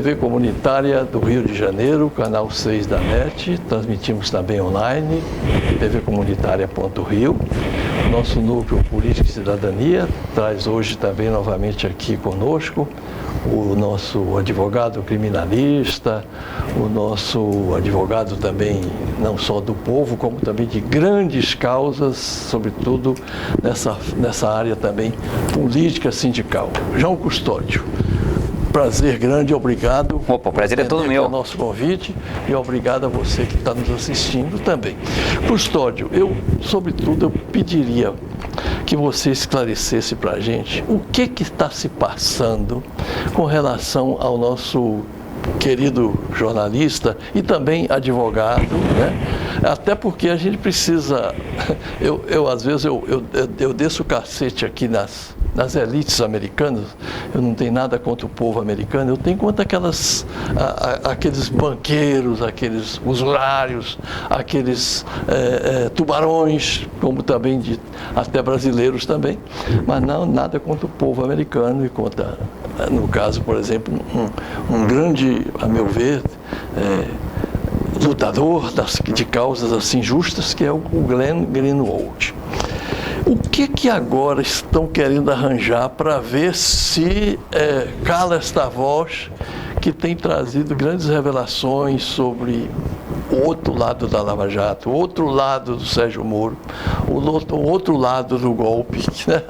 TV comunitária do Rio de Janeiro, canal 6 da NET, transmitimos também online, tvcomunitaria.rio. Nosso núcleo Política e Cidadania traz hoje também novamente aqui conosco o nosso advogado criminalista, o nosso advogado também não só do povo, como também de grandes causas, sobretudo nessa área também política sindical. João Custódio. Prazer grande, obrigado. Opa, o prazer é todo meu. O nosso convite e obrigado a você que está nos assistindo também. Custódio, sobretudo, eu pediria que você esclarecesse para a gente o que está se passando com relação ao nosso querido jornalista e também advogado, né? Até porque a gente precisa, às vezes eu desço o cacete aqui nas elites americanas. Eu não tenho nada contra o povo americano, eu tenho contra aqueles banqueiros, aqueles usurários, aqueles tubarões, como também até brasileiros também, mas não nada contra o povo americano e contra, no caso, por exemplo, um grande, a meu ver, lutador de causas assim justas, que é o Glenn Greenwald. O que agora estão querendo arranjar para ver se cala esta voz que tem trazido grandes revelações sobre o outro lado da Lava Jato, o outro lado do Sérgio Moro, o outro lado do golpe, né?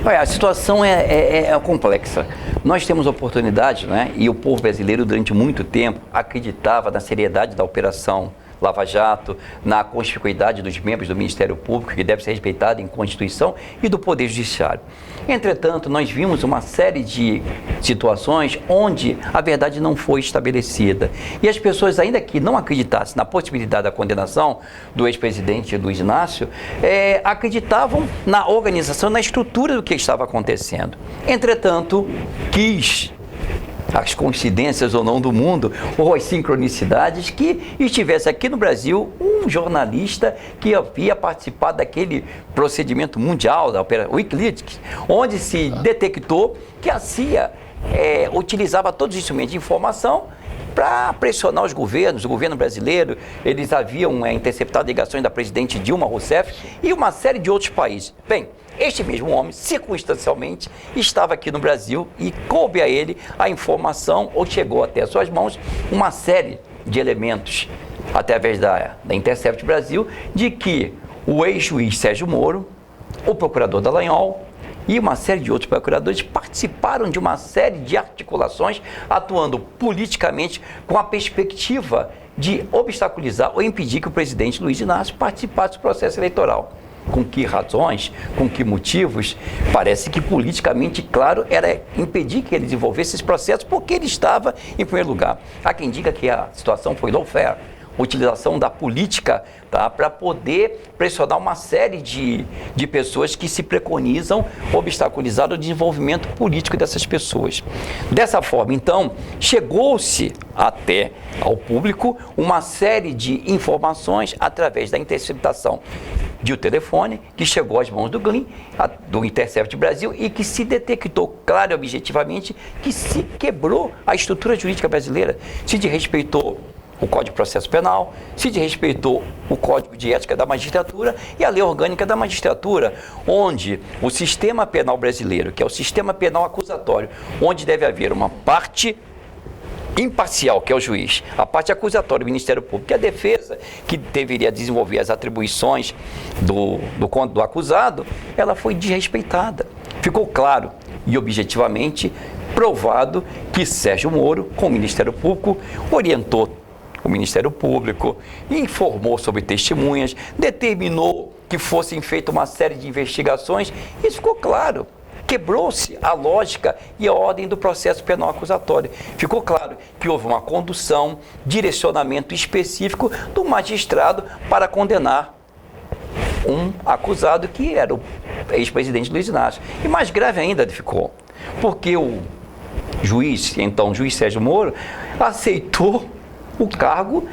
Olha, a situação é complexa. Nós temos oportunidade, né? E o povo brasileiro durante muito tempo acreditava na seriedade da operação Lava Jato, na conspicuidade dos membros do Ministério Público, que deve ser respeitada em Constituição, e do Poder Judiciário. Entretanto, nós vimos uma série de situações onde a verdade não foi estabelecida. E as pessoas, ainda que não acreditassem na possibilidade da condenação do ex-presidente Luiz Inácio, acreditavam na organização, na estrutura do que estava acontecendo. Entretanto, as coincidências ou não do mundo, ou as sincronicidades, que estivesse aqui no Brasil um jornalista que havia participado daquele procedimento mundial da Wikileaks, onde se detectou que a CIA utilizava todos os instrumentos de informação para pressionar os governos, o governo brasileiro. Eles haviam interceptado ligações da presidente Dilma Rousseff e uma série de outros países. Bem, este mesmo homem, circunstancialmente, estava aqui no Brasil e coube a ele a informação, ou chegou até as suas mãos, uma série de elementos, através da Intercept Brasil, de que o ex-juiz Sérgio Moro, o procurador Dallagnol e uma série de outros procuradores participaram de uma série de articulações, atuando politicamente com a perspectiva de obstaculizar ou impedir que o presidente Luiz Inácio participasse do processo eleitoral. Com que razões, com que motivos? Parece que politicamente claro era impedir que ele desenvolvesse esse processo, porque ele estava em primeiro lugar. Há quem diga que a situação foi lawfare, utilização da política, tá, para poder pressionar uma série de pessoas que se preconizam obstaculizar o desenvolvimento político dessas pessoas. Dessa forma, então, chegou-se até ao público uma série de informações através da interceptação de um telefone que chegou às mãos do Glenn, do Intercept Brasil, e que se detectou claro e objetivamente que se quebrou a estrutura jurídica brasileira, se desrespeitou o Código de Processo Penal, se desrespeitou o Código de Ética da Magistratura e a Lei Orgânica da Magistratura, onde o sistema penal brasileiro, que é o sistema penal acusatório, onde deve haver uma parte imparcial, que é o juiz, a parte acusatória, o Ministério Público, e a defesa, que deveria desenvolver as atribuições do acusado, ela foi desrespeitada. Ficou claro e objetivamente provado que Sérgio Moro, com o Ministério Público, orientou o Ministério Público, informou sobre testemunhas, determinou que fossem feitas uma série de investigações. Isso ficou claro. Quebrou-se a lógica e a ordem do processo penal acusatório. Ficou claro que houve uma condução, direcionamento específico do magistrado para condenar um acusado que era o ex-presidente Luiz Inácio. E mais grave ainda ficou, porque o juiz Sérgio Moro, aceitou o cargo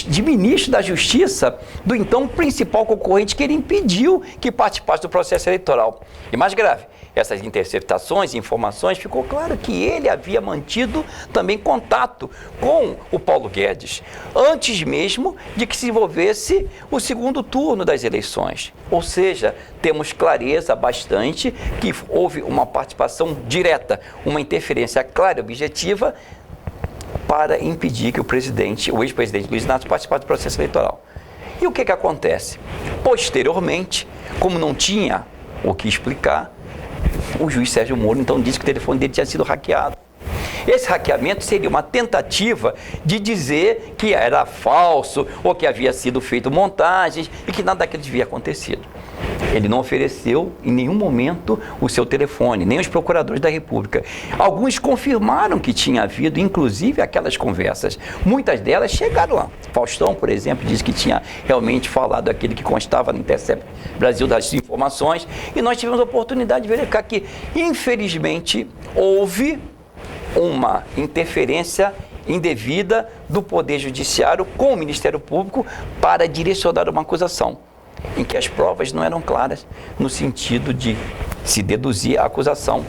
de ministro da Justiça do então principal concorrente, que ele impediu que participasse do processo eleitoral. E mais grave, essas interceptações e informações, ficou claro que ele havia mantido também contato com o Paulo Guedes, antes mesmo de que se envolvesse o segundo turno das eleições. Ou seja, temos clareza bastante que houve uma participação direta, uma interferência clara e objetiva para impedir que o ex-presidente Luiz Inácio participasse do processo eleitoral. E o que acontece? Posteriormente, como não tinha o que explicar, o juiz Sérgio Moro então disse que o telefone dele tinha sido hackeado. Esse hackeamento seria uma tentativa de dizer que era falso ou que havia sido feito montagens e que nada daquilo devia acontecido. Ele não ofereceu em nenhum momento o seu telefone, nem os procuradores da República. Alguns confirmaram que tinha havido, inclusive, aquelas conversas. Muitas delas chegaram lá. Faustão, por exemplo, disse que tinha realmente falado aquilo que constava no Intercept Brasil das informações. E nós tivemos a oportunidade de verificar que, infelizmente, houve uma interferência indevida do Poder Judiciário com o Ministério Público para direcionar uma acusação, em que as provas não eram claras no sentido de se deduzir a acusação,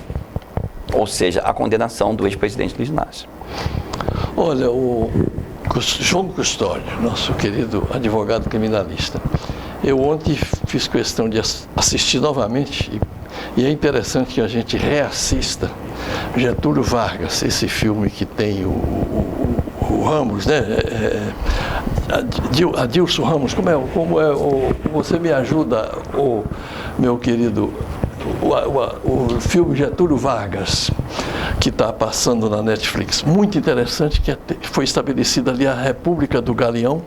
ou seja, a condenação do ex-presidente Luiz Inácio. Olha, o João Custódio, nosso querido advogado criminalista, eu ontem fiz questão de assistir novamente, e é interessante que a gente reassista Getúlio Vargas, esse filme que tem o Ramos, né? Adilson Ramos, você me ajuda, meu querido, o filme Getúlio Vargas, que está passando na Netflix, muito interessante, que foi estabelecida ali a República do Galeão,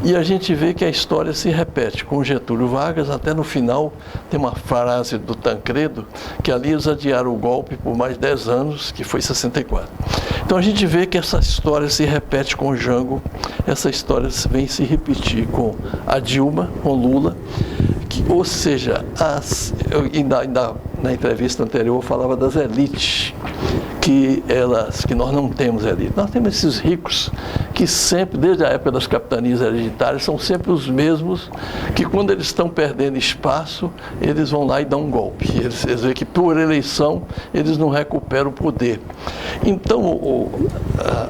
e a gente vê que a história se repete com Getúlio Vargas. Até no final tem uma frase do Tancredo, que ali eles adiaram o golpe por mais 10 anos, que foi 64. Então a gente vê que essa história se repete com o Jango, essa história vem se repetir com a Dilma, com Lula, ou seja, na entrevista anterior eu falava das elites, que nós não temos elite. Nós temos esses ricos que sempre, desde a época das capitanias hereditárias, são sempre os mesmos que, quando eles estão perdendo espaço, eles vão lá e dão um golpe. Eles veem que, por eleição, eles não recuperam o poder. Então,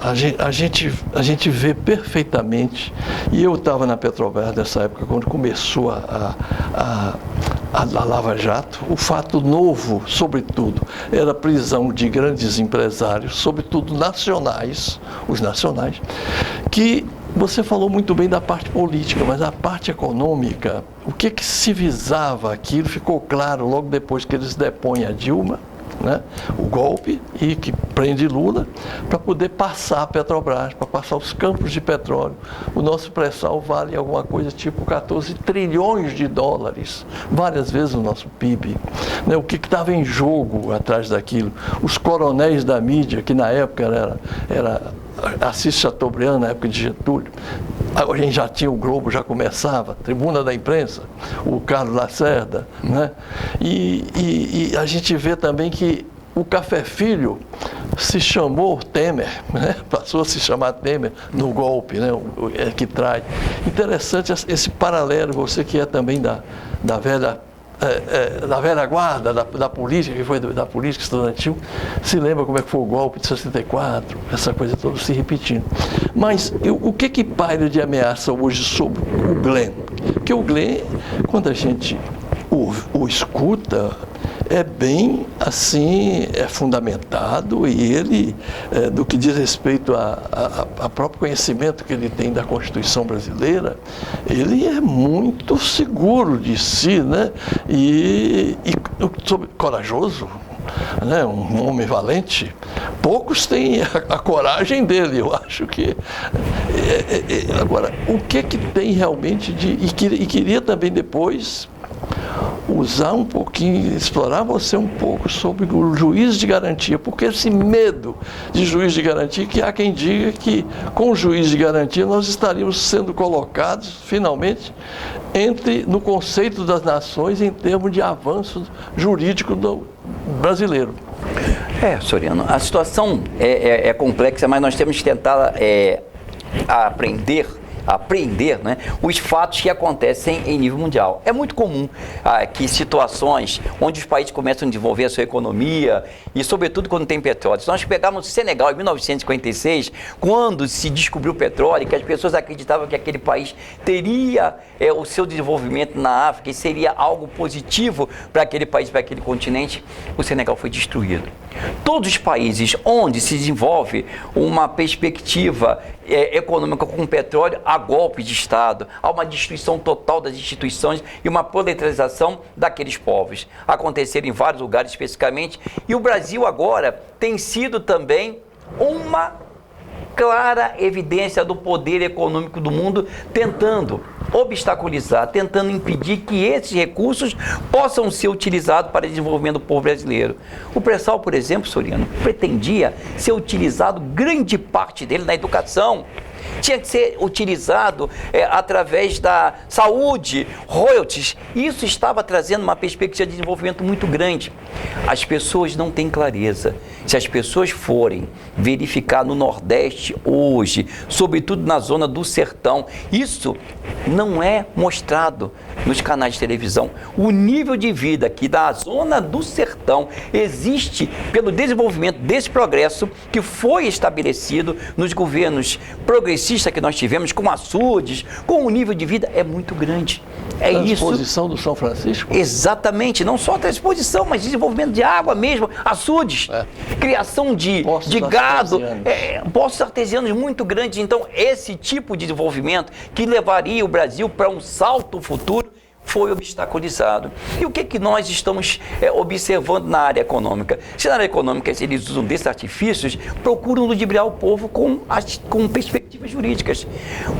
a gente vê perfeitamente, e eu estava na Petrobras nessa época, quando começou a Lava Jato. O fato novo, sobretudo, era a prisão de grandes empresários, sobretudo nacionais, os nacionais, que você falou muito bem da parte política, mas a parte econômica, o que se visava aquilo, ficou claro logo depois que eles depõem a Dilma, né, o golpe, e que prende Lula, para poder passar a Petrobras, para passar os campos de petróleo. O nosso pré-sal vale alguma coisa tipo 14 trilhões de dólares, várias vezes o nosso PIB. Né, o que estava em jogo atrás daquilo? Os coronéis da mídia, que na época era Assis Chateaubriand, na época de Getúlio. A gente já tinha o Globo, já começava, Tribuna da Imprensa, o Carlos Lacerda, né? E a gente vê também que o Café Filho se chamou Temer, né? Passou a se chamar Temer no golpe, né? Que traz. Interessante esse paralelo, você que é também da velha guarda, da política, que foi da política estudantil, se lembra como é que foi o golpe de 64, essa coisa toda se repetindo. Mas o que paira de ameaça hoje sobre o Glenn? Porque o Glenn, quando a gente o escuta, é bem assim, é fundamentado, e ele, do que diz respeito a próprio conhecimento que ele tem da Constituição brasileira, ele é muito seguro de si, né? E corajoso, né? Um homem valente. Poucos têm a coragem dele, eu acho que. Agora, o que tem realmente e queria também depois usar um pouquinho, explorar você um pouco sobre o juiz de garantia, porque esse medo de juiz de garantia, que há quem diga que com o juiz de garantia nós estaríamos sendo colocados, finalmente, no conceito das nações em termos de avanço jurídico brasileiro. Soriano, a situação é complexa, mas nós temos que tentar a apreender, né, os fatos que acontecem em nível mundial. É muito comum que situações onde os países começam a desenvolver a sua economia e, sobretudo, quando tem petróleo. Se nós pegarmos o Senegal em 1956, quando se descobriu o petróleo, que as pessoas acreditavam que aquele país teria o seu desenvolvimento na África e seria algo positivo para aquele país, para aquele continente, o Senegal foi destruído. Todos os países onde se desenvolve uma perspectiva econômica com petróleo, há golpe de Estado, há uma destruição total das instituições e uma proletarização daqueles povos. Aconteceram em vários lugares especificamente, e o Brasil agora tem sido também uma clara evidência do poder econômico do mundo, tentando obstaculizar, tentando impedir que esses recursos possam ser utilizados para o desenvolvimento do povo brasileiro. O pré-sal, por exemplo, Soriano, pretendia ser utilizado grande parte dele na educação. Tinha que ser utilizado através da saúde, royalties. Isso estava trazendo uma perspectiva de desenvolvimento muito grande. As pessoas não têm clareza. Se as pessoas forem verificar no Nordeste hoje, sobretudo na zona do sertão, isso não é mostrado nos canais de televisão. O nível de vida aqui da zona do sertão existe pelo desenvolvimento desse progresso que foi estabelecido nos governos progressistas que nós tivemos, com açudes, com o nível de vida é muito grande. É isso. Transposição do São Francisco? Exatamente, não só transposição, mas desenvolvimento de água mesmo, açudes, criação de gado, poços artesianos muito grandes. Então, esse tipo de desenvolvimento que levaria o Brasil para um salto futuro foi obstaculizado. E o que nós estamos observando na área econômica? Se na área econômica eles usam desses artifícios, procuram ludibriar o povo com perspectivas jurídicas.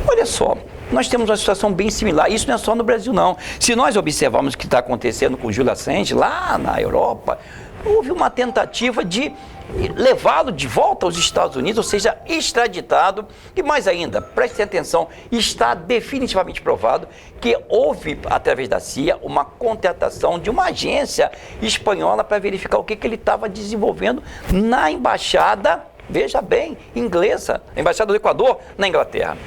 Olha só, nós temos uma situação bem similar. Isso não é só no Brasil, não. Se nós observarmos o que está acontecendo com o Julian Assange lá na Europa, houve uma tentativa de levá-lo de volta aos Estados Unidos, ou seja, extraditado. E mais ainda, prestem atenção, está definitivamente provado que houve, através da CIA, uma contratação de uma agência espanhola para verificar o que ele estava desenvolvendo na embaixada, veja bem, inglesa, a embaixada do Equador na Inglaterra.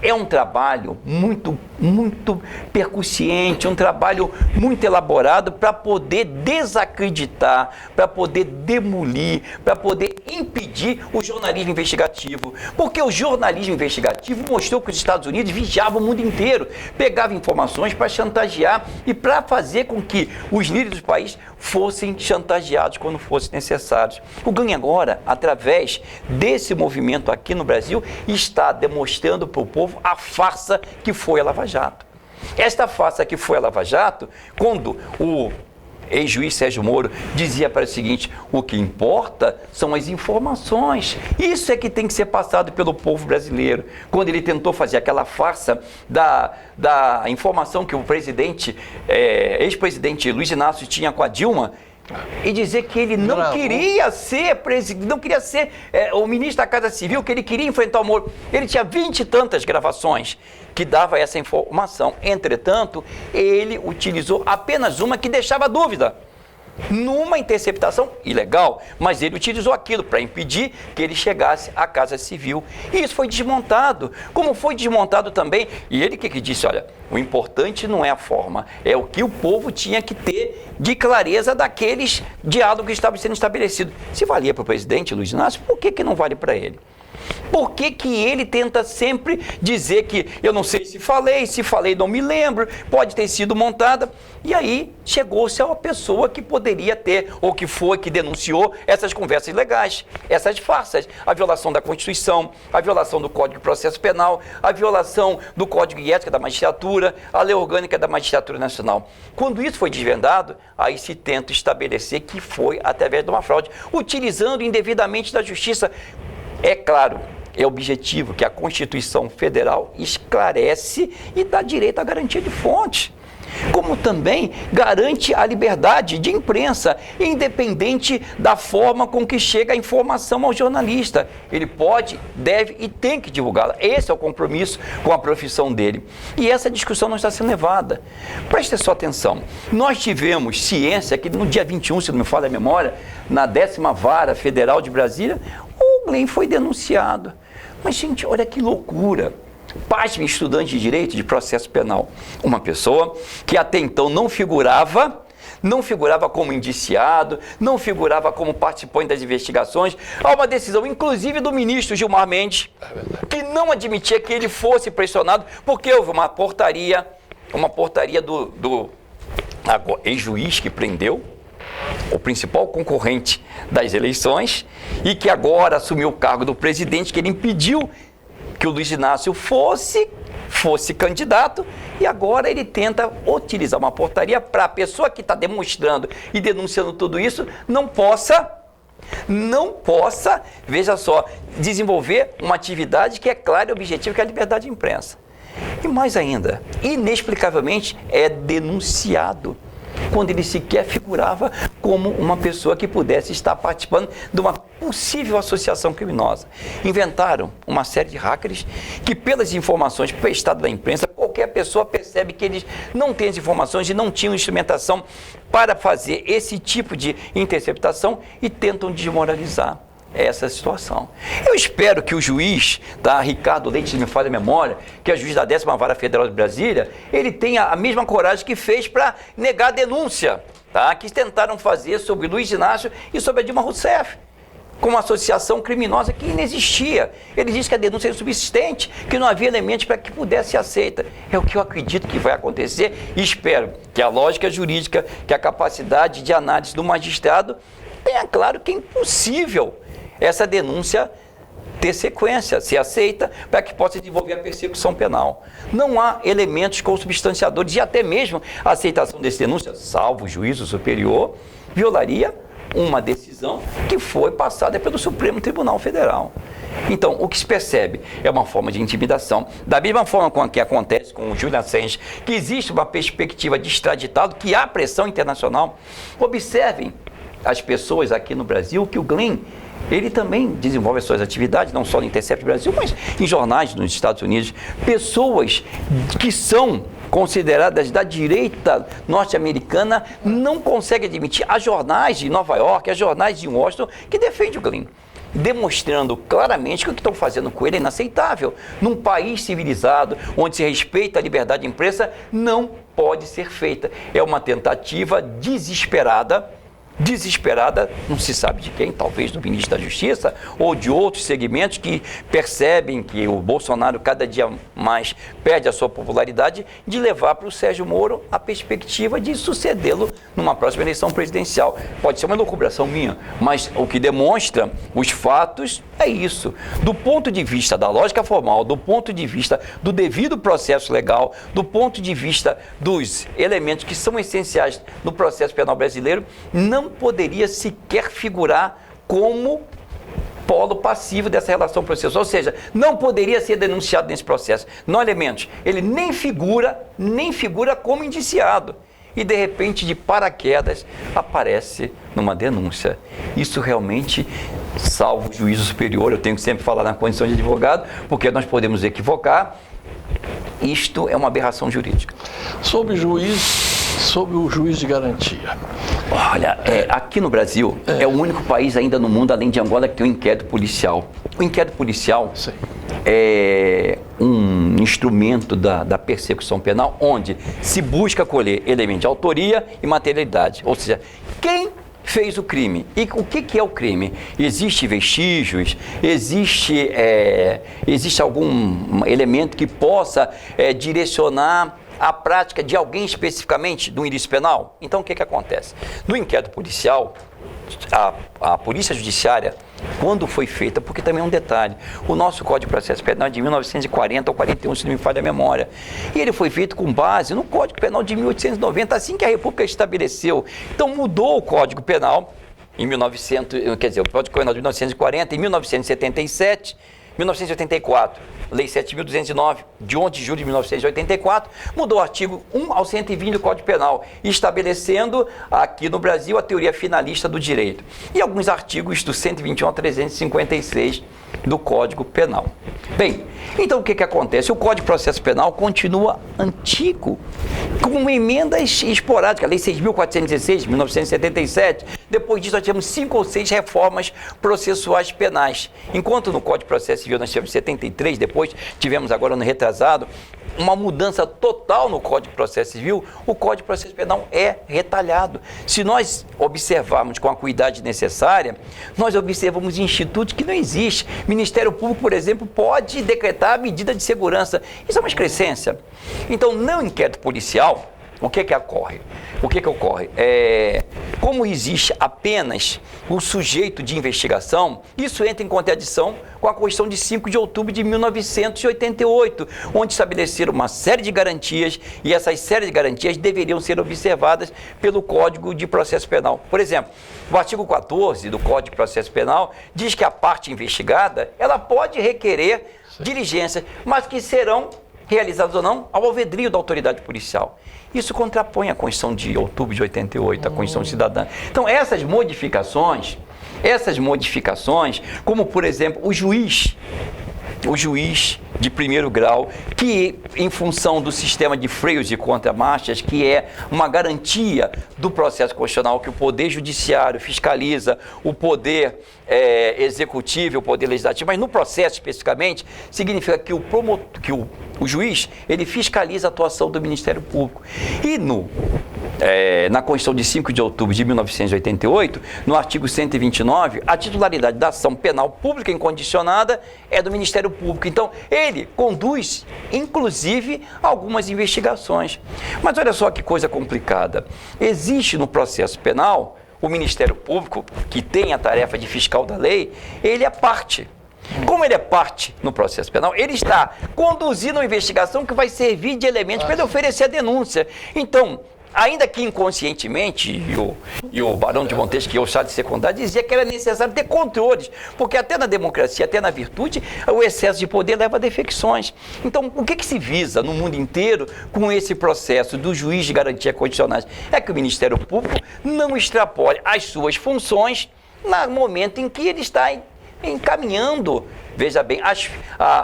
É um trabalho muito percussiente, um trabalho muito elaborado para poder desacreditar, para poder demolir, para poder impedir o jornalismo investigativo. Porque o jornalismo investigativo mostrou que os Estados Unidos vigiavam o mundo inteiro, pegavam informações para chantagear e para fazer com que os líderes do país fossem chantageados quando fossem necessários. O GAN agora, através desse movimento aqui no Brasil, está demonstrando para o povo a farsa que foi a Lava Jato. Esta farsa que foi a Lava Jato, quando o ex-juiz Sérgio Moro dizia para o seguinte: o que importa são as informações. Isso é que tem que ser passado pelo povo brasileiro. Quando ele tentou fazer aquela farsa da informação que o ex-presidente Luiz Inácio tinha com a Dilma, e dizer que ele não queria ser presidente, não queria ser o ministro da Casa Civil, que ele queria enfrentar o Moro. Ele tinha 20 e tantas gravações que dava essa informação. Entretanto, ele utilizou apenas uma que deixava dúvida, numa interceptação ilegal, mas ele utilizou aquilo para impedir que ele chegasse à Casa Civil. E isso foi desmontado, como foi desmontado também, e ele que disse: olha, o importante não é a forma, é o que o povo tinha que ter de clareza daqueles diálogos que estavam sendo estabelecidos. Se valia para o presidente Luiz Inácio, por que não vale para ele? Por que ele tenta sempre dizer que eu não sei se falei não me lembro, pode ter sido montada? E aí chegou-se a uma pessoa que poderia ter, ou que foi, que denunciou essas conversas ilegais, essas farsas, a violação da Constituição, a violação do Código de Processo Penal, a violação do Código de Ética da Magistratura, a Lei Orgânica da Magistratura Nacional. Quando isso foi desvendado, aí se tenta estabelecer que foi através de uma fraude, utilizando indevidamente da Justiça. É claro, é objetivo que a Constituição Federal esclarece e dá direito à garantia de fonte, como também garante a liberdade de imprensa, independente da forma com que chega a informação ao jornalista. Ele pode, deve e tem que divulgá-la. Esse é o compromisso com a profissão dele. E essa discussão não está sendo levada. Preste só atenção. Nós tivemos ciência que no dia 21, se não me falha a memória, na 10ª Vara Federal de Brasília, o o Glenn foi denunciado. Mas, gente, olha que loucura. Pasme, estudante de direito de processo penal. Uma pessoa que até então não figurava como indiciado, não figurava como participante das investigações. Há uma decisão, inclusive, do ministro Gilmar Mendes, que não admitia que ele fosse pressionado, porque houve uma portaria do ex-juiz que prendeu o principal concorrente das eleições e que agora assumiu o cargo do presidente, que ele impediu que o Luiz Inácio fosse candidato, e agora ele tenta utilizar uma portaria para a pessoa que está demonstrando e denunciando tudo isso não possa, veja só, desenvolver uma atividade que é clara e objetiva, que é a liberdade de imprensa. E mais ainda, inexplicavelmente é denunciado, quando ele sequer figurava como uma pessoa que pudesse estar participando de uma possível associação criminosa. Inventaram uma série de hackers que, pelas informações prestadas da imprensa, qualquer pessoa percebe que eles não têm as informações e não tinham instrumentação para fazer esse tipo de interceptação e tentam desmoralizar essa situação. Eu espero que o juiz, Ricardo Leite, se me falha a memória, que é juiz da 10ª Vara Federal de Brasília, ele tenha a mesma coragem que fez para negar a denúncia, que tentaram fazer sobre Luiz Inácio e sobre a Dilma Rousseff, com uma associação criminosa que inexistia. Ele disse que a denúncia era subsistente, que não havia elementos para que pudesse ser aceita. É o que eu acredito que vai acontecer e espero que a lógica jurídica, que a capacidade de análise do magistrado tenha claro que é impossível essa denúncia ter sequência, ser aceita, para que possa desenvolver a persecução penal. Não há elementos consubstanciadores e até mesmo a aceitação dessa denúncia, salvo o juízo superior, violaria uma decisão que foi passada pelo Supremo Tribunal Federal. Então, o que se percebe é uma forma de intimidação, da mesma forma com a que acontece com o Julian Assange, que existe uma perspectiva de extraditado, que há pressão internacional. Observem as pessoas aqui no Brasil que o Glenn, ele também desenvolve as suas atividades, não só no Intercept Brasil, mas em jornais nos Estados Unidos. Pessoas que são consideradas da direita norte-americana não conseguem admitir. Há jornais de Nova York, há jornais de Washington que defendem o Glenn, demonstrando claramente que o que estão fazendo com ele é inaceitável. Num país civilizado, onde se respeita a liberdade de imprensa, não pode ser feita. É uma tentativa desesperada, não se sabe de quem, talvez do ministro da Justiça ou de outros segmentos que percebem que o Bolsonaro cada dia mais perde a sua popularidade, de levar para o Sérgio Moro a perspectiva de sucedê-lo numa próxima eleição presidencial. Pode ser uma elucubração minha, mas o que demonstra os fatos é isso. Do ponto de vista da lógica formal, do ponto de vista do devido processo legal, do ponto de vista dos elementos que são essenciais no processo penal brasileiro, não poderia sequer figurar como polo passivo dessa relação processual, ou seja, não poderia ser denunciado nesse processo. Não há elementos. Ele nem figura como indiciado. E, de repente, de paraquedas, aparece numa denúncia. Isso realmente, salvo o juízo superior, eu tenho que sempre falar na condição de advogado, porque nós podemos equivocar. Isto é uma aberração jurídica. Sobre o juiz de garantia. Olha, aqui no Brasil, é o único país ainda no mundo, além de Angola, que tem um inquérito policial. O inquérito policial Sim. é um instrumento da persecução penal, onde se busca colher elementos de autoria e materialidade. Ou seja, quem fez o crime? E o que é o crime? Existem vestígios? Existe algum elemento que possa direcionar a prática de alguém especificamente do ilícito penal? Então, o que acontece? No inquérito policial, a Polícia Judiciária, quando foi feita, porque também é um detalhe, o nosso Código de Processo Penal é de 1940 ou 41, se não me falha a memória, e ele foi feito com base no Código Penal de 1890, assim que a República estabeleceu. Então, mudou o Código Penal em o Código Penal de 1940, em 1977, 1984, Lei 7.209, de 11 de julho de 1984, mudou o artigo 1 ao 120 do Código Penal, estabelecendo aqui no Brasil a teoria finalista do direito. E alguns artigos do 121 ao 356 do Código Penal. Bem, então o que acontece? O Código de Processo Penal continua antigo, com emendas esporádicas, a Lei 6.416, de 1977. Depois disso, nós tivemos 5 ou 6 reformas processuais penais. Enquanto no Código de Processo Civil nós tivemos 73, depois tivemos agora no retrasado, uma mudança total no Código de Processo Civil, o Código de Processo Penal é retalhado. Se nós observarmos com a cuidade necessária, nós observamos institutos que não existem. O Ministério Público, por exemplo, pode decretar medida de segurança. Isso é uma excrescência. Então, no inquérito policial, o que ocorre? Como existe apenas o sujeito de investigação, isso entra em contradição com a Constituição de 5 de outubro de 1988, onde estabeleceram uma série de garantias e essas séries de garantias deveriam ser observadas pelo Código de Processo Penal. Por exemplo, o artigo 14 do Código de Processo Penal diz que a parte investigada, ela pode requerer diligências, mas que serão realizados ou não ao alvedrio da autoridade policial. Isso contrapõe a Constituição de outubro de 88, a Constituição Cidadã. Então, essas modificações, como por exemplo, o juiz de primeiro grau, que em função do sistema de freios e contramarchas, que é uma garantia do processo constitucional, que o Poder Judiciário fiscaliza o Poder Executivo e o Poder Legislativo, mas no processo especificamente, significa que o juiz, ele fiscaliza a atuação do Ministério Público. E na Constituição de 5 de outubro de 1988, no artigo 129, a titularidade da ação penal pública incondicionada é do Ministério Público. Então, ele conduz, inclusive, algumas investigações. Mas olha só que coisa complicada. Existe no processo penal, o Ministério Público, que tem a tarefa de fiscal da lei, ele é parte. Como ele é parte no processo penal, ele está conduzindo uma investigação que vai servir de elemento para ele oferecer a denúncia. Então, ainda que inconscientemente, e o Barão de Montesquieu, que é o chá de secundário, dizia que era necessário ter controles, porque até na democracia, até na virtude, o excesso de poder leva a defecções. Então, o que se visa no mundo inteiro com esse processo do juiz de garantia constitucionais? É que o Ministério Público não extrapole as suas funções no momento em que ele está encaminhando, veja bem,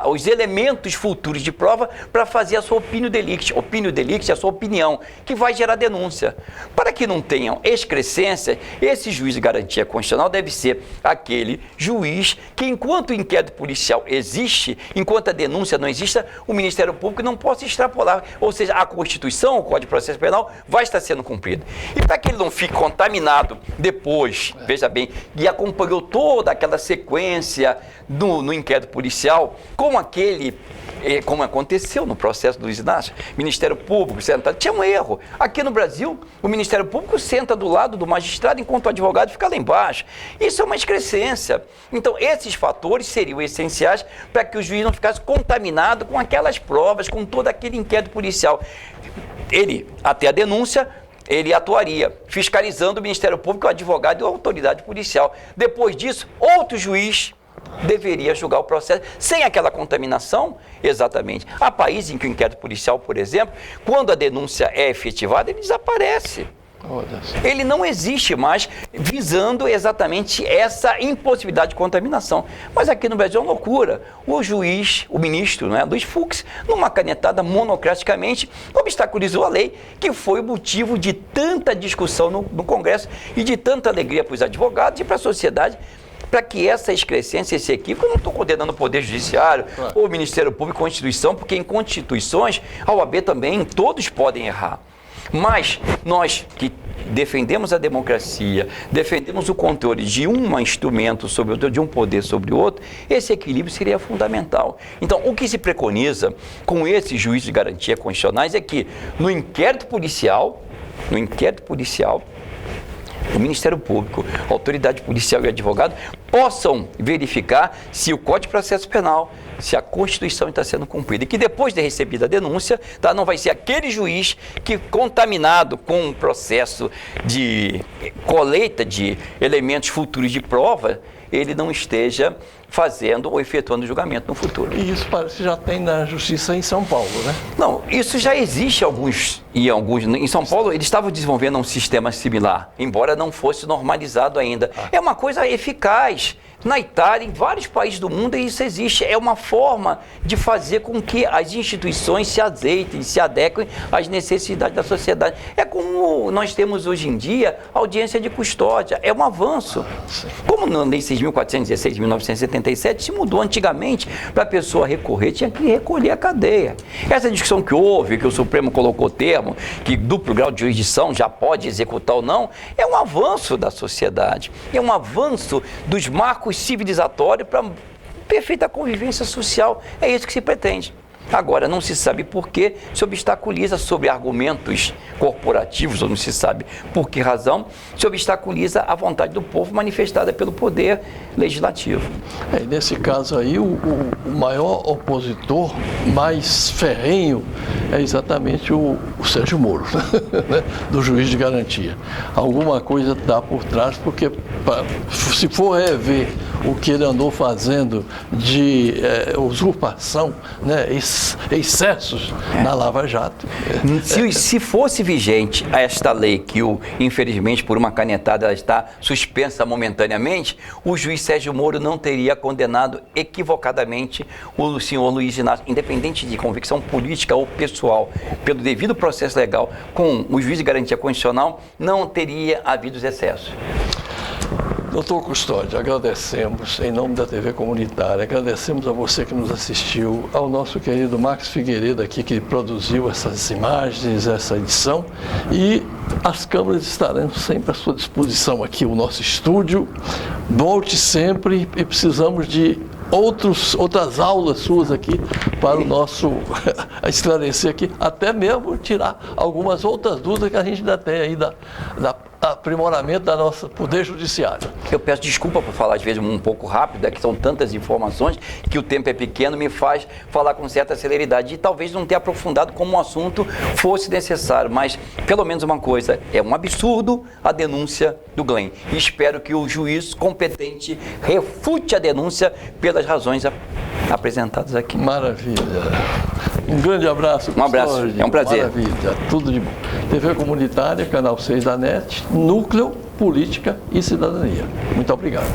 os elementos futuros de prova para fazer a sua opinião delicti. Opinião delicti é a sua opinião, que vai gerar denúncia. Para que não tenham excrescência, esse juiz de garantia constitucional deve ser aquele juiz que, enquanto o inquérito policial existe, enquanto a denúncia não exista, o Ministério Público não possa extrapolar. Ou seja, a Constituição, o Código de Processo Penal, vai estar sendo cumprido. E para que ele não fique contaminado depois, veja bem, e acompanhou toda aquela sequência no inquérito policial, como aconteceu no processo do Luiz Inácio, Ministério Público senta, tinha um erro. Aqui no Brasil, o Ministério Público senta do lado do magistrado, enquanto o advogado fica lá embaixo. Isso é uma excrescência. Então, esses fatores seriam essenciais para que o juiz não ficasse contaminado com aquelas provas, com todo aquele inquérito policial. Ele, até a denúncia, ele atuaria fiscalizando o Ministério Público, o advogado e a autoridade policial. Depois disso, outro juiz deveria julgar o processo sem aquela contaminação. Exatamente. Há países em que o inquérito policial, por exemplo, quando a denúncia é efetivada, ele desaparece. Ele não existe mais, visando exatamente essa impossibilidade de contaminação. Mas aqui no Brasil é uma loucura. O juiz, o ministro, Luiz Fux, numa canetada monocraticamente, obstaculizou a lei, que foi o motivo de tanta discussão no Congresso e de tanta alegria para os advogados e para a sociedade, para que essa excrescência, esse equívoco, eu não estou condenando o Poder Judiciário, ou o Ministério Público, Constituição, porque em constituições, a OAB também, todos podem errar. Mas nós que defendemos a democracia, defendemos o controle de um instrumento sobre o outro, de um poder sobre o outro, esse equilíbrio seria fundamental. Então, o que se preconiza com esses juízes de garantia constitucionais é que no inquérito policial, o Ministério Público, a autoridade policial e o advogado possam verificar se o Código de Processo Penal, se a Constituição está sendo cumprida. E que depois de recebida a denúncia, não vai ser aquele juiz que, contaminado com um processo de coleta de elementos futuros de prova, ele não esteja fazendo ou efetuando julgamento no futuro. E isso parece que já tem na Justiça em São Paulo, né? Não, isso já existe em São Paulo eles estavam desenvolvendo um sistema similar, embora não fosse normalizado ainda. É uma coisa eficaz. Na Itália, em vários países do mundo, isso existe. É uma forma de fazer com que as instituições se azeitem, se adequem às necessidades da sociedade. É como nós temos hoje em dia a audiência de custódia. É um avanço. Como na Lei 6.416 de 1977 se mudou antigamente, para a pessoa recorrer, tinha que recolher a cadeia. Essa discussão que houve, que o Supremo colocou termo, que duplo grau de jurisdição já pode executar ou não, é um avanço da sociedade. É um avanço dos marcos civilizatórios para perfeita convivência social. É isso que se pretende. Agora, não se sabe por que se obstaculiza sobre argumentos corporativos, ou não se sabe por que razão, se obstaculiza a vontade do povo manifestada pelo poder legislativo. E nesse caso aí, o maior opositor, mais ferrenho, é exatamente o Sérgio Moro, né? Do juiz de garantia. Alguma coisa está por trás, porque se for rever o que ele andou fazendo de usurpação, né, excessos na Lava Jato. Se fosse vigente esta lei, que infelizmente por uma canetada ela está suspensa momentaneamente, o juiz Sérgio Moro não teria condenado equivocadamente o senhor Luiz Inácio, independente de convicção política ou pessoal, pelo devido processo legal, com o juiz de garantia constitucional, não teria havido os excessos. Doutor Custódio, agradecemos em nome da TV Comunitária, agradecemos a você que nos assistiu, ao nosso querido Max Figueiredo aqui, que produziu essas imagens, essa edição, e as câmeras estarão sempre à sua disposição aqui, o nosso estúdio. Volte sempre e precisamos de outras aulas suas aqui para o nosso esclarecer aqui, até mesmo tirar algumas outras dúvidas que a gente ainda tem aí da aprimoramento da nossa poder judiciário. Eu peço desculpa por falar às vezes um pouco rápido, é que são tantas informações que o tempo é pequeno, me faz falar com certa celeridade e talvez não ter aprofundado como o assunto fosse necessário, mas pelo menos uma coisa, é um absurdo a denúncia do Glenn e espero que o juiz competente refute a denúncia pelas razões apresentadas aqui. Maravilha. Um grande abraço. Um abraço, é um prazer. Maravilha, tudo de bom. TV Comunitária, Canal 6 da NET, Núcleo, Política e Cidadania. Muito obrigado.